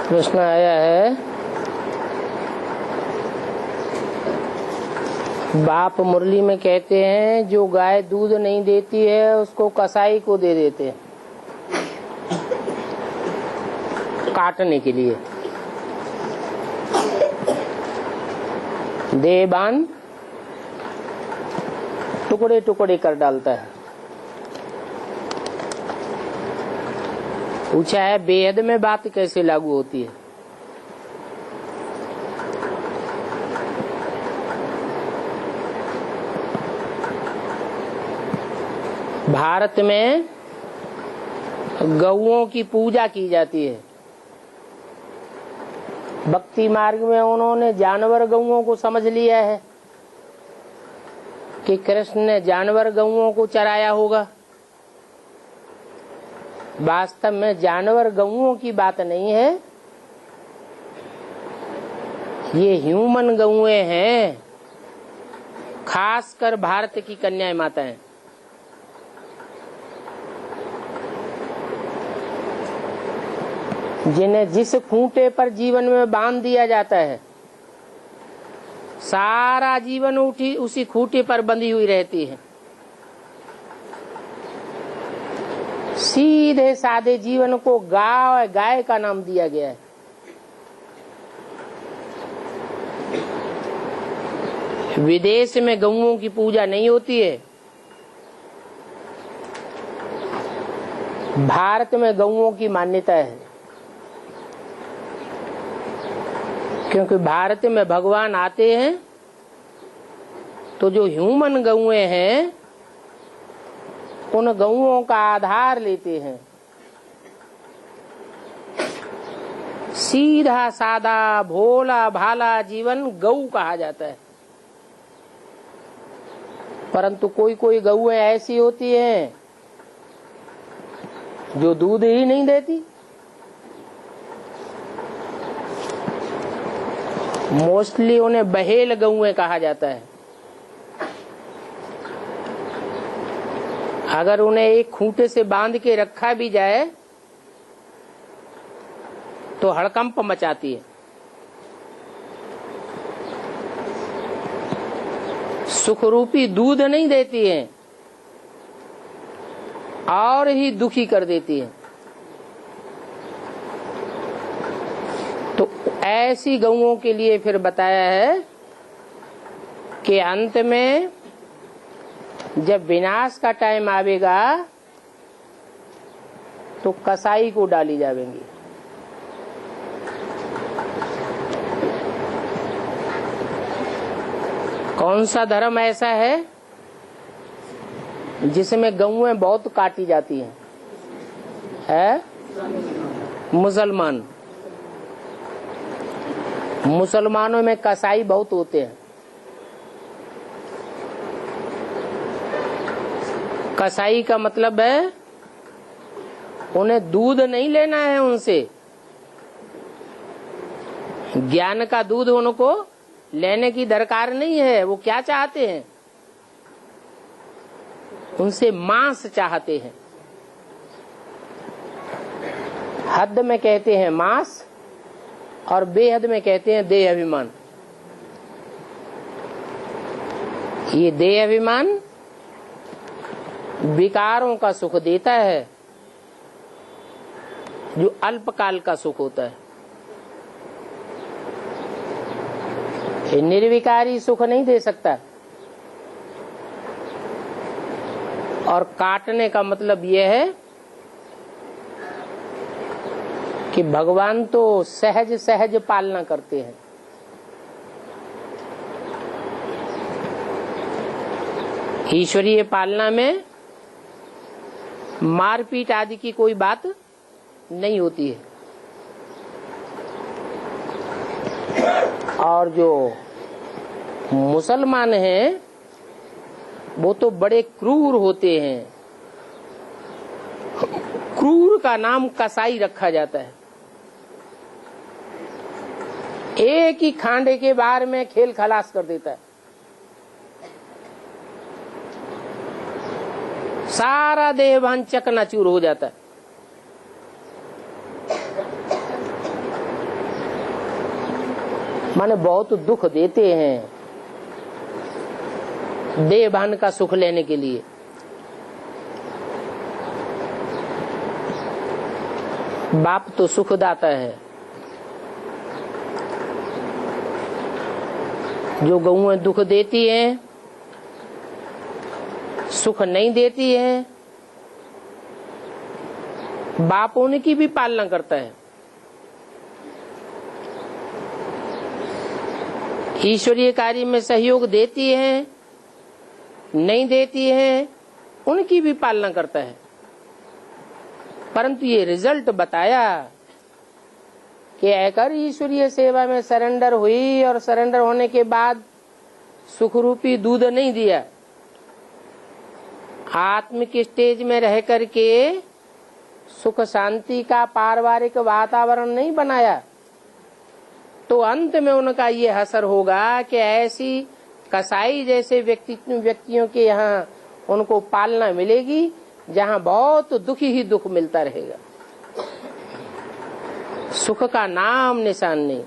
प्रश्न आया है, बाप मुरली में कहते हैं जो गाय दूध नहीं देती है उसको कसाई को दे देते हैं काटने के लिए। देवान टुकड़े टुकड़े कर डालता है। पूछा है बेहद में बात कैसे लागू होती है। भारत में गौओं की पूजा की जाती है। भक्ति मार्ग में उन्होंने जानवर गौओं को समझ लिया है कि कृष्ण ने जानवर गौओं को चराया होगा। वास्तव में जानवर गौओं की बात नहीं है, ये ह्यूमन गौएं हैं, खासकर भारत की कन्याएं माताएं। जिन्हें जिस खूंटे पर जीवन में बांध दिया जाता है सारा जीवन उसी खूंटे पर बंधी हुई रहती है। सीधे साधे जीवन को गाय का नाम दिया गया है। विदेश में गौओं की पूजा नहीं होती है, भारत में गौओं की मान्यता है। क्योंकि भारत में भगवान आते हैं तो जो ह्यूमन गौएं हैं उन गौओं का आधार लेते हैं। सीधा सादा भोला भाला जीवन गऊ कहा जाता है। परंतु कोई कोई गौएं ऐसी होती हैं जो दूध ही नहीं देती। मोस्टली उन्हें बहेल गौएं कहा जाता है। अगर उन्हें एक खूंटे से बांध के रखा भी जाए तो हड़कंप मचाती है। सुखरूपी दूध नहीं देती है और ही दुखी कर देती है। तो ऐसी गौओं के लिए फिर बताया है कि अंत में जब विनाश का टाइम आवेगा तो कसाई को डाली जाएंगी। कौन सा धर्म ऐसा है जिसमें गौएं बहुत काटी जाती हैं? है मुसलमान। मुसलमानों में कसाई बहुत होते हैं। कसाई का मतलब है उन्हें दूध नहीं लेना है उनसे, ज्ञान का दूध उनको लेने की दरकार नहीं है। वो क्या चाहते हैं? उनसे मांस चाहते हैं। हद में कहते हैं मांस और बेहद में कहते हैं देह अभिमान। ये देह अभिमान विकारों का सुख देता है जो अल्पकाल का सुख होता है। ये निर्विकारी सुख नहीं दे सकता। और काटने का मतलब यह है कि भगवान तो सहज सहज पालना करते हैं। ईश्वरीय पालना में मारपीट आदि की कोई बात नहीं होती है। और जो मुसलमान हैं वो तो बड़े क्रूर होते हैं। क्रूर का नाम कसाई रखा जाता है। एक ही खांडे के बार में खेल खलास कर देता है। सारा देहभान चकनाचूर हो जाता है। माने बहुत दुख देते हैं देह भान का सुख लेने के लिए। बाप तो सुखदाता है। जो गौएं दुख देती हैं, सुख नहीं देती हैं, बाप उनकी भी पालना करता है। ईश्वरीय कार्य में सहयोग देती हैं, नहीं देती हैं, उनकी भी पालना करता है। परंतु ये रिजल्ट बताया कि अगर ईश्वरीय सेवा में सरेंडर हुई और सरेंडर होने के बाद सुखरूपी दूध नहीं दिया, आत्मिक स्टेज में रह करके सुख शांति का पारिवारिक वातावरण नहीं बनाया, तो अंत में उनका ये असर होगा कि ऐसी कसाई जैसे व्यक्तियों के यहाँ उनको पालना मिलेगी जहाँ बहुत दुखी ही दुख मिलता रहेगा, सुख का नाम निशान नहीं।